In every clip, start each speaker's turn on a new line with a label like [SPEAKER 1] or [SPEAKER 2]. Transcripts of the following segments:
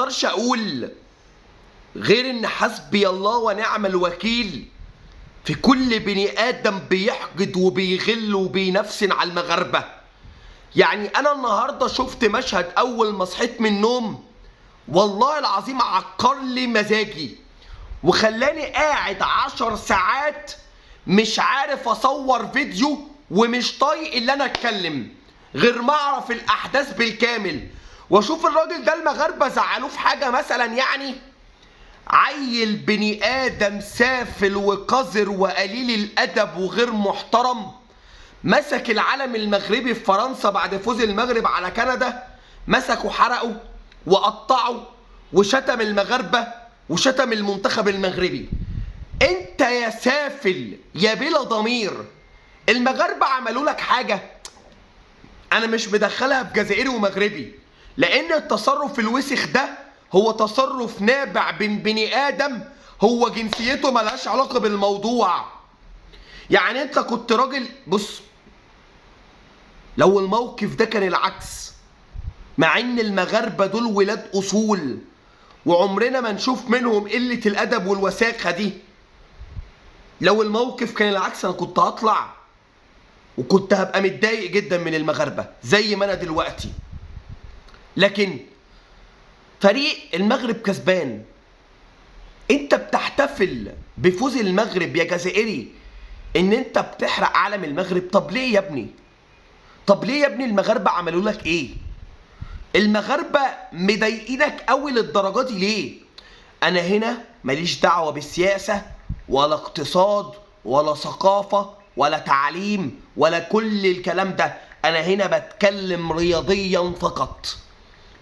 [SPEAKER 1] اقدرش اقول غير ان حسبي الله ونعم الوكيل في كل بني ادم بيحقد وبيغل وبينفسن على المغاربه. يعني انا النهارده شفت مشهد اول ما صحيت من النوم والله العظيم عكر لي مزاجي وخلاني قاعد 10 ساعات مش عارف اصور فيديو ومش طايق اللي انا اتكلم غير ما اعرف الاحداث بالكامل واشوف الراجل ده المغاربه زعلوه في حاجه مثلا. يعني عيل بني ادم سافل وقذر وقليل الادب وغير محترم مسك العلم المغربي في فرنسا بعد فوز المغرب على كندا، مسكوا حرقوا وقطعوا وشتم المغاربه وشتم المنتخب المغربي. انت يا سافل يا بلا ضمير، المغاربه عملوا لك حاجه؟ انا مش مدخلها بجزائري ومغربي، لان التصرف الوسخ ده هو تصرف نابع من بني ادم هو جنسيته ملهاش علاقه بالموضوع. يعني انت كنت راجل، بص لو الموقف ده كان العكس، مع ان المغاربه دول ولاد اصول وعمرنا ما نشوف منهم قله الادب والوساخه دي، لو الموقف كان العكس انا كنت هطلع وكنت هبقى متضايق جدا من المغاربه زي ما انا دلوقتي. لكن فريق المغرب كسبان، انت بتحتفل بفوز المغرب يا جزائري ان انت بتحرق علم المغرب. طب ليه يا ابني؟ طب ليه يا ابني؟ المغاربه عملوا لك ايه؟ المغاربه مضايقينك قوي للدرجه دي ليه؟ انا هنا ماليش دعوه بالسياسه ولا اقتصاد ولا ثقافه ولا تعليم ولا كل الكلام ده، انا هنا بتكلم رياضيا فقط،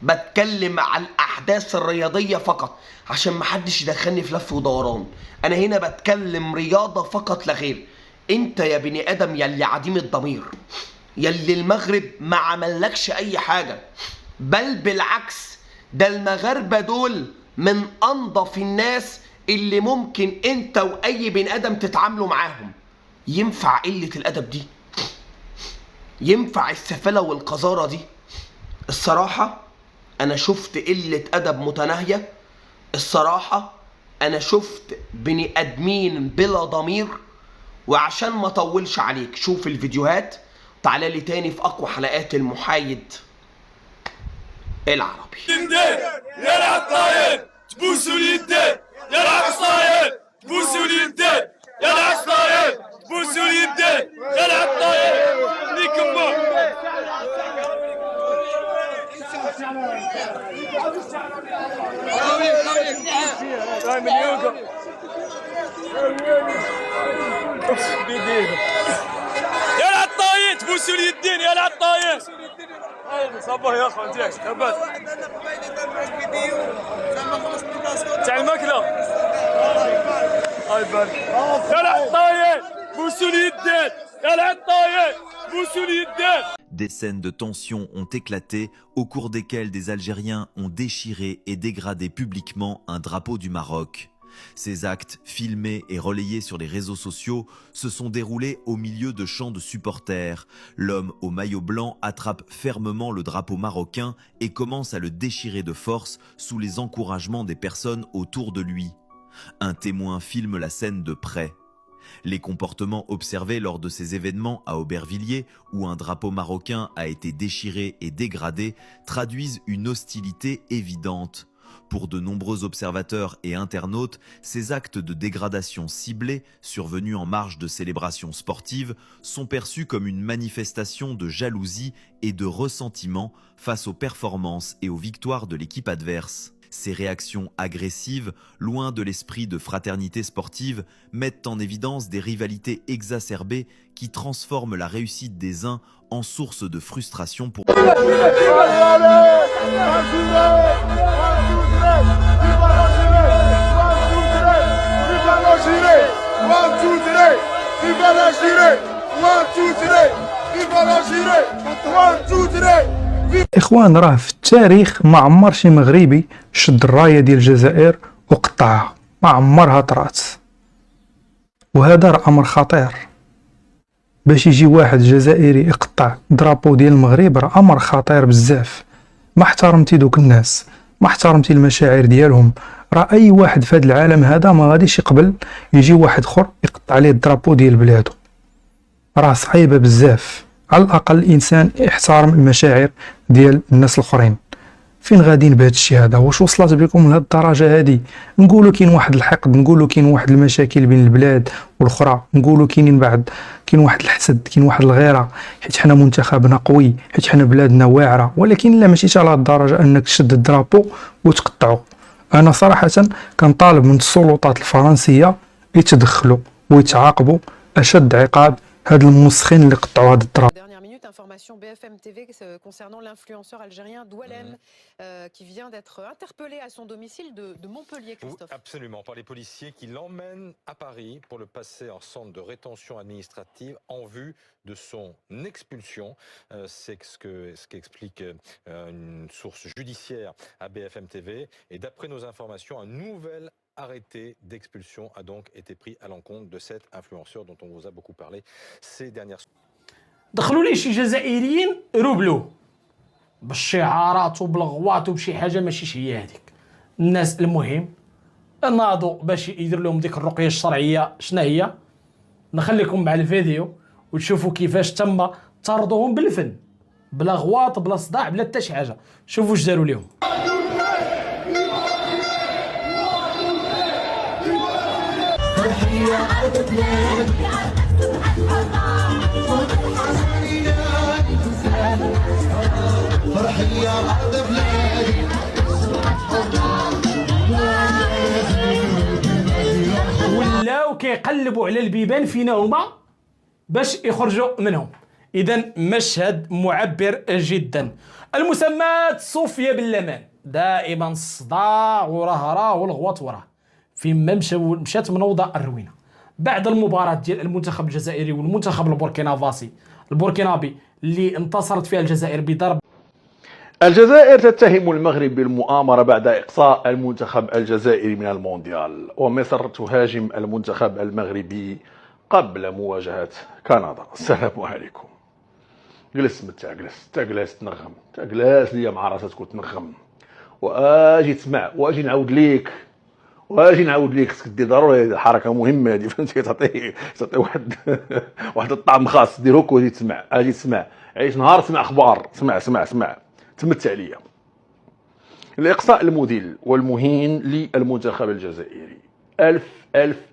[SPEAKER 1] بتكلم على الاحداث الرياضيه فقط عشان محدش يدخلني في لف ودوران. انا هنا بتكلم رياضه فقط لا غير. انت يا بني ادم يلي عديم الضمير، يلي المغرب ما عملكش اي حاجه، بل بالعكس ده المغاربه دول من انظف الناس اللي ممكن انت واي بني ادم تتعاملوا معاهم. ينفع قله الادب دي؟ ينفع السفاله والقذاره دي؟ الصراحه انا شفت قله ادب متناهيه، الصراحه انا شفت بني ادمين بلا ضمير. وعشان ما اطولش عليك شوف الفيديوهات، تعالى لي تاني في اقوى حلقات المحايد العربي.
[SPEAKER 2] يا العطاير تبوسوا اليدين، يا العصاير تبوسوا اليدين، يا العصاير تبوسوا اليدين، يا العطاير ليكم يا العطاير تبوسوا اليدين، يا العطاير صباح يا اخو انت تبات تاع الماكله. الله يبارك. يا العطاير بوسوا اليدين، يا العطاير بوسوا اليدين.
[SPEAKER 3] Des scènes de tension ont éclaté, au cours desquelles des Algériens ont déchiré et dégradé publiquement un drapeau du Maroc. Ces actes, filmés et relayés sur les réseaux sociaux, se sont déroulés au milieu de chants de supporters. L'homme au maillot blanc attrape fermement le drapeau marocain et commence à le déchirer de force sous les encouragements des personnes autour de lui. Un témoin filme la scène de près. Les comportements observés lors de ces événements à Aubervilliers, où un drapeau marocain a été déchiré et dégradé, traduisent une hostilité évidente. Pour de nombreux observateurs et internautes, ces actes de dégradation ciblés, survenus en marge de célébrations sportives, sont perçus comme une manifestation de jalousie et de ressentiment face aux performances et aux victoires de l'équipe adverse. Ces réactions agressives, loin de l'esprit de fraternité sportive, mettent en évidence des rivalités exacerbées qui transforment la réussite des uns en source de frustration pour...
[SPEAKER 4] إخوان، راه في التاريخ ما عمر شي مغربي شد الراية ديال الجزائر وقطعها، ما عمرها طرات. وهذا راه أمر خطير. باش يجي واحد جزائري يقطع درابو ديال المغرب راه أمر خطير بزاف. ما احترمتي دوك الناس، ما احترمتي المشاعر ديالهم. راه اي واحد في هذا العالم هذا ما غاديش يقبل يجي واحد اخر يقطع عليه الدرابو ديال بلادو. راه صعيبه بزاف. على الاقل الانسان يحترم المشاعر ديال الناس الاخرين. فين غاديين بهذا الشيء هذا؟ واش وصلت بكم لهاد الدرجه هذه؟ نقولوا كاين واحد الحقد، نقولوا كاين واحد المشاكل بين البلاد والاخرى، نقولوا كاين واحد الحسد، كاين واحد الغيره حيت حنا منتخبنا قوي، حيت حنا بلادنا واعره. ولكن لا ماشيش على هاد الدرجه انك تشد الدرابو وتقطعو. انا صراحه كنطالب من السلطات الفرنسيه يتدخلوا ويتعاقبوا اشد عقاب هاد المسخين اللي قطعوا هاد الدرابو.
[SPEAKER 5] Dernière minute, information BFM TV concernant l'influenceur algérien Doualem qui vient d'être interpellé à son domicile de Montpellier, Christophe.
[SPEAKER 6] Oui, absolument, par les policiers qui l'emmènent à Paris pour le passer en centre de rétention administrative en vue de son expulsion. C'est ce qu'explique une source judiciaire à BFM TV. Et d'après nos informations, un nouvel arrêté d'expulsion a donc été pris à l'encontre de cet influenceur dont on vous a beaucoup parlé ces dernières semaines.
[SPEAKER 7] دخلوا ليه شي جزائريين روبلو بالشعارات وبالغواط وبشي حاجه ماشيش هي هذيك. الناس المهم ناضوا باش يدير لهم ديك الرقيه الشرعيه. شنو هي؟ نخليكم مع الفيديو وتشوفوا كيفاش تم طردهم بالفن، بلا غواط بلا صداع بلا حتى شي حاجه. شوفوا واش داروا لهم. ولاو كيقلبوا على البيبان فينا هما باش يخرجوا منهم. اذا مشهد معبر جدا. المسمات صوفيا باللمان، دائما الصداع وراه والغوط وراه. فين ما مشات منوضه الروينه بعد المباراه ديال المنتخب الجزائري والمنتخب البوركينابي اللي انتصرت فيها الجزائر بضرب.
[SPEAKER 8] الجزائر تتهم المغرب بالمؤامرة بعد إقصاء المنتخب الجزائري من المونديال، ومصر تهاجم المنتخب المغربي قبل مواجهة كندا. السلام عليكم. جلس متاع جلس تنغم جلس ليا مع راسك وتنغم واجي تسمع واجي نعاود ليك خصك دير ضروري حركه مهمه هذه، فهمتي؟ تعطي واحد الطعم خاص دير هكا وتجي تسمع، اجي تسمع عيش نهار تسمع اخبار، اسمع تمتع ليا. الاقصاء المذل والمهين للمنتخب الجزائري.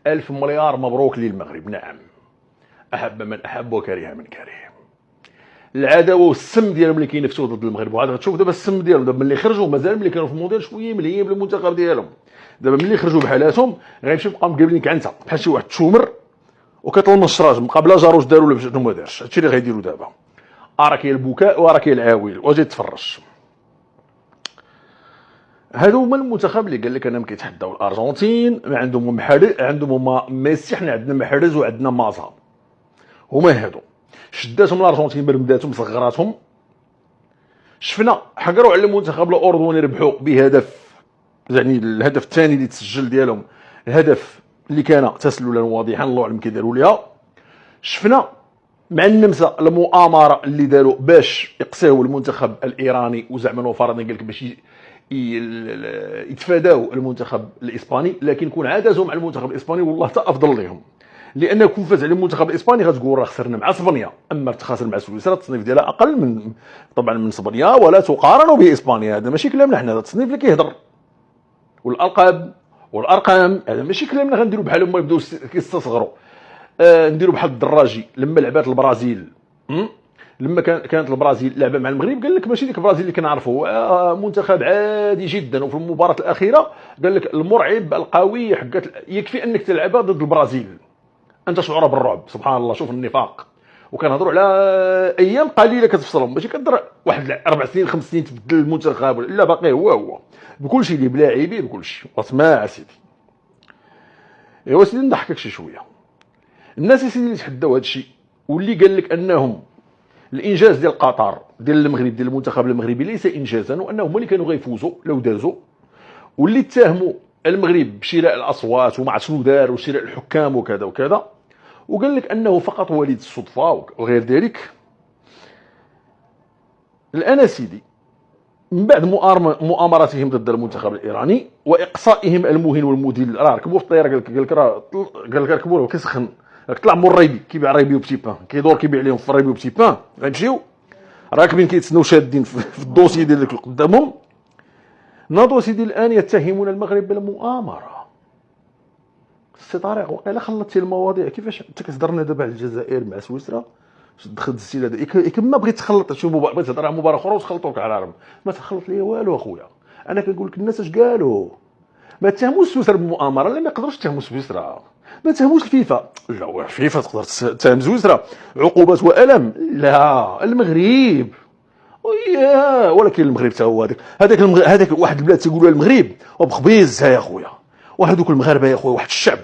[SPEAKER 8] ألف مليار مبروك للمغرب. نعم، احب من احب وكره من كره. العداوه والسم ديالهم اللي كينفسوا ضد المغرب، وعاد غتشوف دابا السم ديالهم دابا ملي خرجوا، مازال ملي كانوا في المونديال شويه مليين بالمنتخب ديالهم، دابا ملي خرجوا بحالاتهم غيمشيو يبقاو مقابلين كعنته بحال شي واحد تشومر وكتلم الشراج مقابله جاروش داروا له شنو ما دارش. هادشي اللي غيديروا دابا. راه كاين البكاء وراه كاين العاويل واجي تفرج. هادو هما المنتخب اللي قال لك انا ما كيتحداو الارجنتين، ما عندهم محرز، عندهم هما ميسي، حنا عندنا محرز وعندنا مازا. هما هادو شداتهم الارجنتين برمداتهم صغراتهم. شفنا حقروا على المنتخب الاردني، ربحوا بهدف، يعني الهدف الثاني اللي تسجل ديالهم الهدف اللي كان تسللا واضحا الله اعلم كي داروا ليها. شفنا مع النمسا المؤامره اللي داروا باش يقصيو المنتخب الايراني، وزعما نو فرضنا قال لك باش يتفاداو المنتخب الاسباني، لكن كون عادزوا مع المنتخب الاسباني والله حتى افضل لهم، لان كون فاز على المنتخب الاسباني غتقول راه خسرنا مع اسبانيا، اما تخاسر مع سويسرا التصنيف ديالها اقل من طبعا من اسبانيا، ولا تقارن باسبانيا. هذا ماشي كلامنا حنا، هذا التصنيف اللي كيهضر، والالقاب والارقام هذا ماشي كلامنا غنديروا بحالهم ما يبداو كيستصغروا. نديروا بحال الدراجي لما لعبات البرازيل، لما كانت البرازيل لعبه مع المغرب قال لك ماشي ديك البرازيل اللي كنعرفوا، منتخب عادي جدا. وفي المباراه الاخيره قال لك المرعب القوي حقت يكفي انك تلعبها ضد البرازيل انت شعور بالرعب. سبحان الله، شوف النفاق. وكنهضروا على ايام قليله كتفصلهم، ماشي كتضر واحد 4 سنين 5 سنين تبدل المنتخب، لا باقي هو بكل شيء اللي بلاعبيه بكل شيء. اسمع سيدي، ايوا سيدي نضحكك شي شويه. الناس يا سيدي اللي تحداو هذا الشيء واللي قال لك انهم الانجاز ديال قطر ديال المغرب ديال المنتخب المغربي ليس انجازا، وانهم هما اللي كانوا غيفوزوا لو دازوا، واللي اتهموا المغرب بشراء الاصوات وما عرفت شنو دار وشراء الحكام وكذا وكذا، وقال لك انه فقط وليد الصدفه وغير ذلك. الان سيدي من بعد مؤامراتهم ضد المنتخب الايراني واقصائهم المهين والمذل، راه ركبوا في الطياره قال لك ركبوا له كيسخن، طلع مور الريبي كيبيع ريبي وبتي بان، كيدور كيبيع لهم في الريبي وبتي بان، غنمشيو راكبين كيتسناو شادين في الدوسي ديال اللي قدامهم. ناضوا سيدي الان يتهمون المغرب بالمؤامره. السي طارق وقيلا خلطتي المواضيع، كيفاش انت كتهضرنا دابا على الجزائر مع سويسرا دخلتي لهذا كما بغيت تخلط شي بغيت تهضر على مباراه اخرى وتخلطوك على العالم، ما تخلط لي والو اخويا. انا كنقول لك الناس اش قالوا، ما تهموش سويسرا بالمؤامره، لا ما يقدروش يتهموا سويسرا، ما تهموش الفيفا، لا الفيفا تقدر تتهم سويسرا عقوبات والم، لا المغرب وياه، ولكن المغرب تا هو هذاك واحد البلاد تيقولوا المغرب وبخبيز يا خويا، وهذوك المغاربه يا خويا واحد الشعب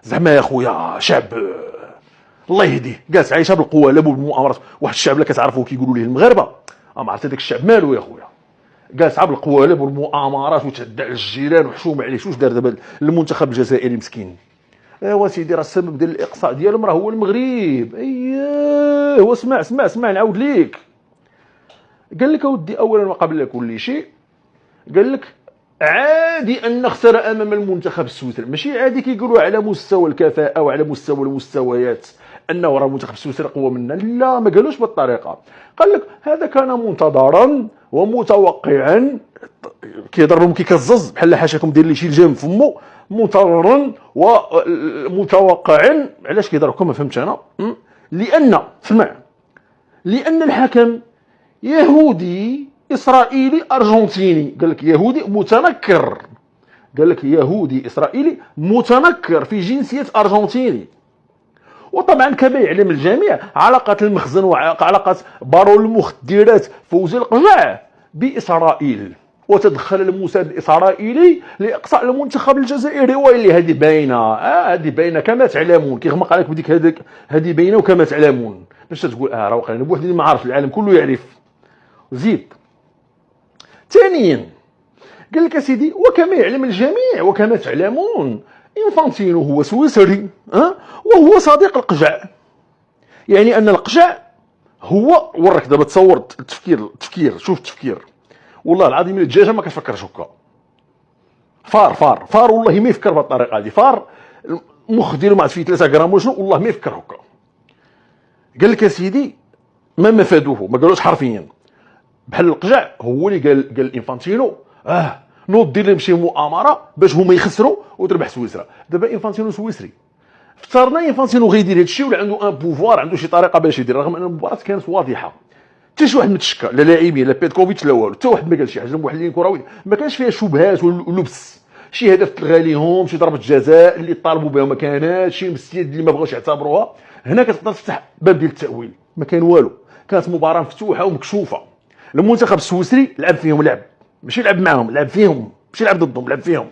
[SPEAKER 8] زعما يا خويا شعب الله يهديه، جالس عايشه بالقوالب وبالمؤامرات، واحد الشعب اللي كتعرفوا كيقولوا ليه المغاربه، ما عرفت هذاك الشعب مالو يا خويا، جالس عا بالقوالب والمؤامرات وتعدى على الجيران وحشوم عليه. واش دار دابا المنتخب الجزائري مسكين؟ ايوا سيدي راه السبب ديال الاقصاء ديالهم راه هو المغرب. اييه واسمع اسمع نعاود ليك، قال لك اودي اولا وقبل كل شيء، قال لك عادي ان نخسر امام المنتخب السويسري، ماشي عادي كيقولوا على مستوى الكفاءه وعلى مستوى المستويات انه راه المنتخب السويسري اقوى منا، لا ما قالوش بالطريقه، قال لك هذا كان منتظرا ومتوقعا، كيهضر لهم كيكزز بحال حاشاكم دير لي شي الجام فمو، منتظرا ومتوقعا. علاش كيهضر لكم ما فهمتش انا؟ لان الحكم يهودي اسرائيلي ارجنتيني، قال لك يهودي متنكر، قال لك يهودي اسرائيلي متنكر في جنسيه ارجنتيني. وطبعا كما يعلم الجميع علاقات المخزن وعلاقات بارون المخدرات فوزي القجع باسرائيل، وتدخل الموساد الاسرائيلي لاقصاء المنتخب الجزائري، واللي هذه باينه، هذه باينه كما تعلمون، كيغمق عليك بديك هذه باينه وكما تعلمون، باش تقول راه واقع انا بوحدي ما عارف، العالم كله يعرف. زيد ثانيا قال لك سيدي وكما يعلم الجميع وكما تعلمون انفانتينو هو سويسري وهو صديق القجع، يعني ان القجع هو ورك دابا تصور التفكير شوف التفكير، والله العظيم الدجاجه ما كتفكرش هكا، فار والله ما يفكر بهذه الطريقه هذه، فار المخ ديالو ما عرف فيه 3 غرام وشنو، والله ما يفكر هكا. قال لك سيدي ما مفادوه، ما قالوش حرفيا، بحال القجع هو اللي قال انفانتينو نوض دير لهم شي مؤامره باش هما يخسروا وتربح سويسرا. دابا انفانتينو سويسري، افترضنا انفانتينو غيدير هذا الشيء ولا عنده ان بوفوار، عنده شي طريقه باش يدير، رغم ان المباراه كانت واضحه، حتى شي واحد ما تشكى، لا لاعبين لا بيتكوفيتش لا والو، حتى واحد ما قال شي حاجه، المحللين الكرويين ما كانش فيها شبهات ولبس، شي هدف تلغى ليهم، شي ضربه جزاء اللي طالبوا بها ما كانتش، شي مسيات اللي ما بغاوش يعتبروها، هنا كتقدر تفتح باب ديال التاويل، ما كان والو، كانت مباراه مفتوحه ومكشوفه. المنتخب السويسري لعب فيهم لعب، ماشي لعب معاهم، لعب فيهم، ماشي لعب ضدهم، لعب فيهم.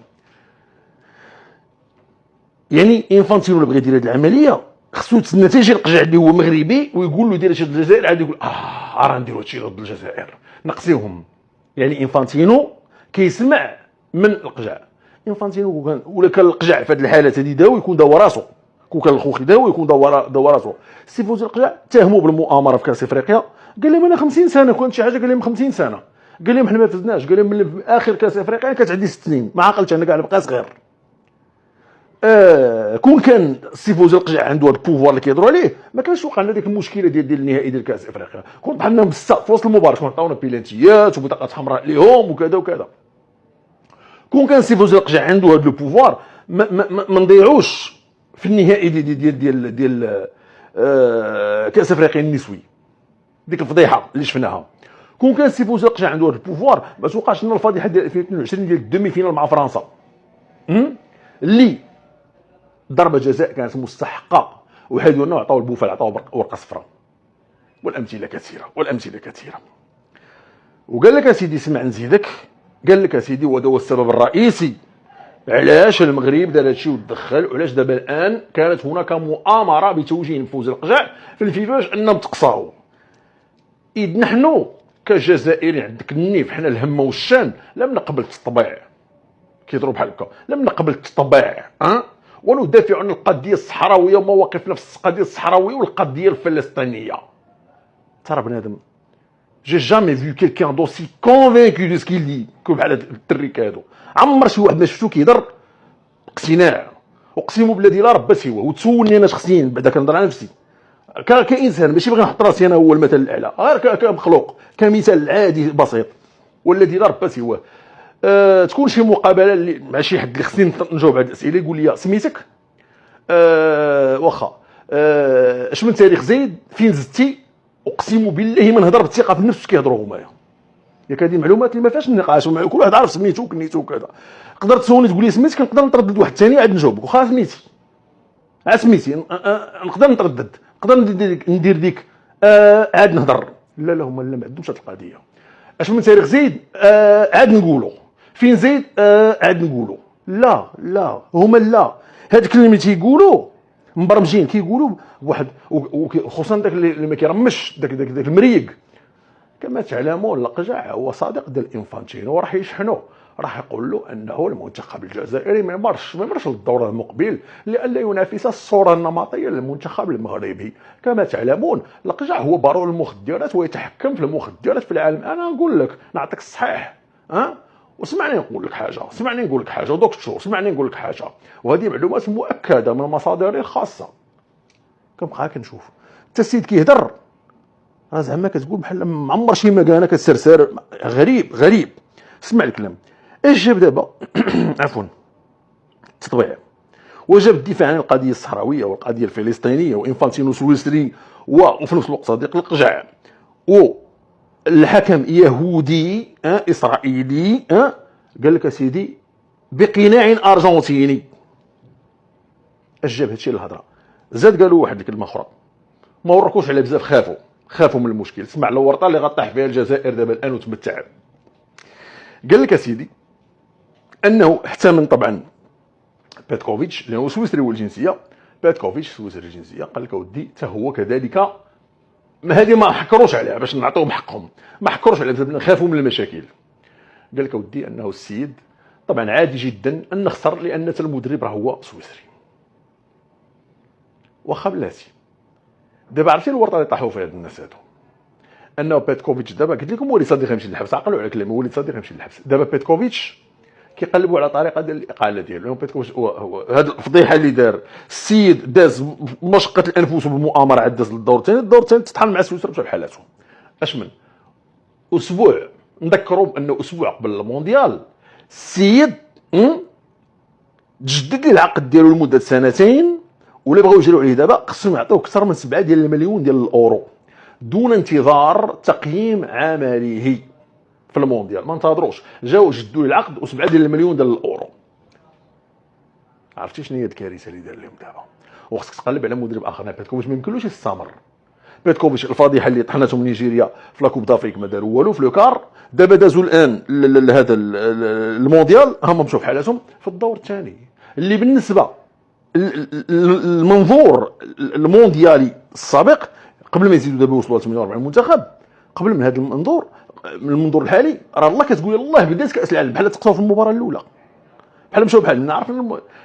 [SPEAKER 8] يعني انفانتينو اللي بغى يدير هذه العمليه خصو يتسنى حتى يجي القجع اللي هو مغربي ويقول له دير هادشي ضد الجزائر، عاد يقول راه نديرو هادشي ضد الجزائر نقصيهم. يعني انفانتينو كيسمع من القجع، انفانتينو ولا كان القجع في هذه الحالات هذه داو يكون داو راسو، كون كان الخوخي داو يكون داو راسو. سي فوزي القجع تهموا بالمؤامره في كاس افريقيا، قال لهم انا 50 سنه كنت شي حاجه، قال لهم 50 سنه، قال لهم حنا ما فزناش، قال لهم من اخر كاس افريقيا كانت عندي 6 سنين ما عقلتش انا كاع نبقى صغير. كون كان السي فوزي القجع عنده هذا البوفوار اللي كيهضروا عليه ما كانش وقع لنا ديك المشكله ديال النهائي ديال كاس افريقيا، كون طحنا بالسا في وسط المباراه، كون عطاونا بيلانتيات وبطاقات حمراء ليهم وكذا وكذا. كون كان السي فوزي القجع عنده هذا البوفوار ما نضيعوش في النهائي ديال كاس افريقيا النسوي، ديك الفضيحه اللي شفناها. كون كان السي فوزي القجع عنده هذا البوفوار ما توقعش لنا الفضيحه ديال 2022 ديال الدومي فينال مع فرنسا، اللي ضربه جزاء كانت مستحقه وحيدوا لنا وعطاو البوفال، عطاو ورقه صفراء، والامثله كثيره. وقال لك اسيدي اسمع نزيدك، قال لك اسيدي وهذا هو السبب الرئيسي علاش المغرب دار هادشي ودخل، وعلاش دابا الان كانت هناك مؤامره بتوجيه فوز القجع في الفيفا باش انهم تقصاو. اذ نحن كجزائريين عندك النيف، حنا الهمه والشان لم نقبل التطبيع، كيضرب بحال هكا، لم نقبل التطبيع وندافع عن القضيه الصحراويه ومواقف نفس القضيه الصحراويه والقضيه الفلسطينيه. ترى بنادم J'ai jamais vu quelqu'un d'aussi convaincu de ce qu'il dit que بحال هاد التريك هادو. عمر شي واحد ما شفتو كيهضر اقتناع، اقسم بالذي لا ربى سواه. وتسولني انا شخصيا بعدا كنهضر على نفسي كانسان، ماشي باغي نحط راسي انا هو المثل الاعلى، غير كمخلوق، كمثال عادي بسيط والذي لا ربى سواه. تكون شي مقابله اللي مع شي حد اللي خصني نجاوب على الاسئله، يقول لي سميتك واخا اش من تاريخ زايد، فين زدتي، اقسم بالله ما نهضر بالثقه في النفس كيهضروا هما. ياك هذه معلومات اللي ما فيهاش النقاش، كل واحد عارف سميتو وكنيتو وكذا. تقدر تسولني تقول لي سميتك، نقدر نتردد واحد ثاني عاد نجاوبك، واخا سميتي سميتي نقدر نتردد، نقدر ندير ديك عاد نهضر. لا هما لا ما عندهمش هاد القضيه. اش من تاريخ زيد عاد نقولوا، فين زيد عاد نقولوا. لا هما لا، هاد الكلمه اللي تيقولوا مبرمجين كيقولوا بواحد، وخصوصا داك اللي ما كيرمش داك المريق. كما تعلمون القجع هو صديق ديال انفانتينو، وراح يشحنوه، راح يقول له انه المنتخب الجزائري ما يمرش للدور المقبل لئلا ينافس الصوره النمطيه للمنتخب المغربي. كما تعلمون القجع هو بارون المخدرات ويتحكم في المخدرات في العالم. انا نقول لك نعطيك الصحيح، وسمعني نقول لك حاجه، ودكتور سمعني نقول لك حاجه، وهذه معلومات مؤكده من مصادري الخاصه. كنبقى كنشوف حتى السيد كيهضر زعما كتقول بحال معمر شي مكانه كتسرسر، غريب. اسمع الكلام. اش جاب دابا عفوا التطبيع، وجاب الدفاع عن القضيه الصحراويه والقضيه الفلسطينيه وانفانتينو سويسري وفي نفس الوقت صديق القجع، والحكم يهودي اسرائيلي قال لك اسيدي بقناع ارجنتيني. اش جاب هادشي للهضره؟ زاد قالوا واحد الكلمه اخرى ما وركوش على بزاف، خافوا من المشكل. سمع الورطه اللي غطاح فيها الجزائر دابا الان وتمتع. قال لك اسيدي انه احتمل طبعا بيتكوفيتش لانه سويسري والجنسيه، بيتكوفيتش سويسري الجنسيه، قال لك اودي حتى هو كذلك. هذه ما حكروش عليها باش نعطيهم حقهم، ما حكروش عليها بزاف، خافوا من المشاكل. قال لك اودي انه السيد طبعا عادي جدا ان نخسر لان المدرب راه هو سويسري. واخا بلاتي دابا عرفتي الورطه اللي طاحوا فيها هاد الناس هادو، انه بيتكوفيتش دابا قلت لكم وليد صديق يمشي للحبس، عقلوا على كلامي، وليد صديق يمشي للحبس. دابا بيتكوفيتش كيقلبوا على طريقه ديال الاقاله ديالو. بيتكوفيتش هو هاد الفضيحه اللي دار السيد، داز مشقه الانفس بالمؤامره، عاد داز للدور الثاني، تطحن مع سويسرا مشى بحالاتهم. اش من اسبوع نذكروا بانه اسبوع قبل المونديال السيد تجدد لي العقد ديالو لمده 2 ولا بغاو يجريو عليه دابا خصهم يعطيوه اكثر من 7 مليون ديال الاورو دون انتظار تقييم عمله في المونديال. ما انتظروش، جاو جدوا لي العقد و7 مليون ديال الاورو. عرفتي شنو هي الكارثه اللي دار لهم دابا؟ وخصك تقلب على مدرب اخر. بيتكوفيتش ما يمكنلوش يستمر. بيتكوفيتش الفضيحه اللي طحنتهم نيجيريا في لاكوب دافريك ما داروا والو في لو كار، دابا دازوا الان هذا المونديال هما مشاو بحالاتهم في الدور الثاني، اللي بالنسبه المنظور المونديالي السابق قبل ما يزيدوا دابا وصلوا ل 48 منتخب، قبل من هذا المنظور الحالي راه الله كتقول الله بدات كاس العالم بحال تقصاو في المباراه الاولى، بحال مشاو بحال نعرف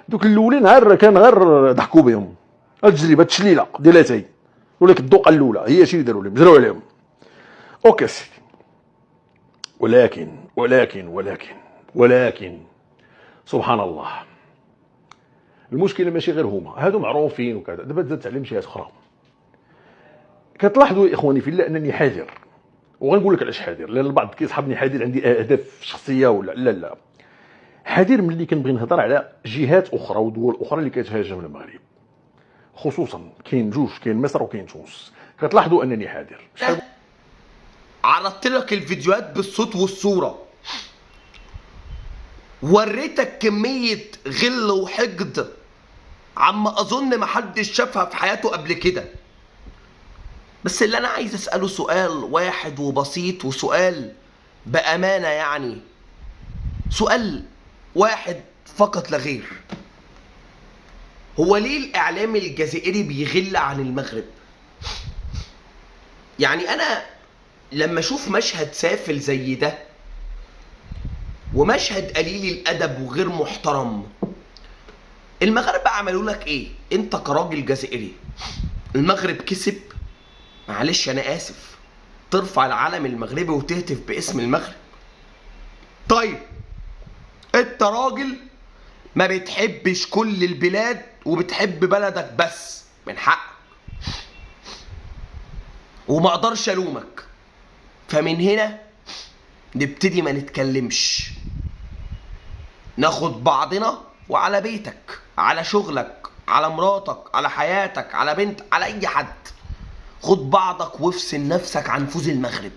[SPEAKER 8] دوك الاولين غير ضحكوا بهم. التجربه التشليله ديالاتي ولك الدوقه الاولى هي هادشي اللي داروا لهم، جراو عليهم. اوكي سيدي، ولكن سبحان الله المشكله ماشي غير هما هادو معروفين وكذا، دابا تزاد عليهم شي حاجات اخرى. كتلاحظوا يا اخواني في الله انني حذر، وغنقول لك علاش حذر، لان البعض كيصحابني حذر عندي اهداف شخصيه ولا لا حذر ملي كنبغي نهضر على جهات اخرى ودول اخرى اللي كتهاجم المغرب، خصوصا كاين جوج، كاين مصر وكاين تونس. كتلاحظوا انني حذر.
[SPEAKER 1] عرضت لك الفيديوهات بالصوت والصوره، وريتك كميه غل وحقد عما اظن محدش شافها في حياته قبل كده. بس اللي انا عايز اساله سؤال واحد وبسيط، وسؤال بامانه، يعني سؤال واحد فقط لا غير. هو ليه الاعلام الجزائري بيغل عن المغرب؟ يعني انا لما اشوف مشهد سافل زي ده ومشهد قليل الادب وغير محترم، المغاربه عملوا لك ايه؟ انت كراجل جزائري المغرب كسب، معلش انا اسف، ترفع العلم المغربي وتهتف باسم المغرب. طيب انت راجل ما بتحبش كل البلاد وبتحب بلدك بس، من حقك وما اقدرش الومك. فمن هنا نبتدي ما نتكلمش، ناخد بعضنا وعلى بيتك، على شغلك، على مراتك، على حياتك، على بنت، على اي حد. خد بعضك وافصل نفسك عن فوز المغرب.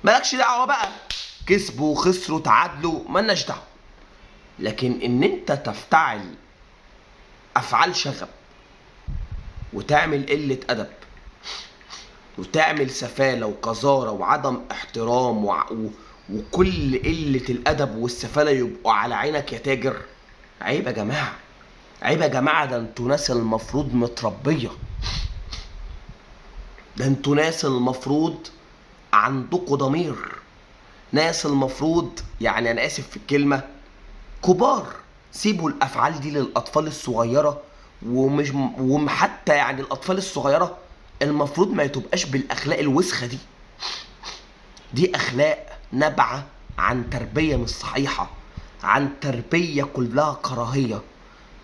[SPEAKER 1] مالكش دعوه بقى كسبوا وخسروا تعادلوا، مالناش دعوه. لكن ان انت تفتعل افعال شغب وتعمل قله ادب وتعمل سفاله وقذاره وعدم احترام وكل قله الادب والسفاله يبقوا على عينك يا تاجر، عيب يا جماعه، عيب يا جماعه. ده انتوا ناس المفروض متربيه، ده انتوا ناس المفروض عندكوا ضمير، ناس المفروض يعني انا اسف في الكلمه كبار. سيبوا الافعال دي للاطفال الصغيره، ومش حتى يعني الاطفال الصغيره المفروض ما تبقاش بالاخلاق الوسخه دي. دي اخلاق نابعه عن تربيه مش صحيحه، عن تربيه كلها كراهيه.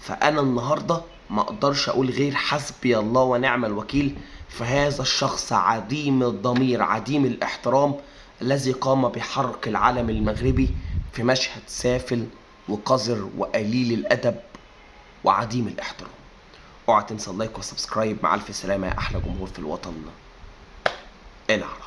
[SPEAKER 1] فانا النهارده ما اقدرش اقول غير حسبي الله ونعم الوكيل في هذا الشخص عديم الضمير عديم الاحترام الذي قام بحرق العلم المغربي في مشهد سافل وقذر وقليل الادب وعديم الاحترام. اوعى تنسى اللايك والسبسكرايب. مع الف سلامه يا احلى جمهور في الوطن العربي.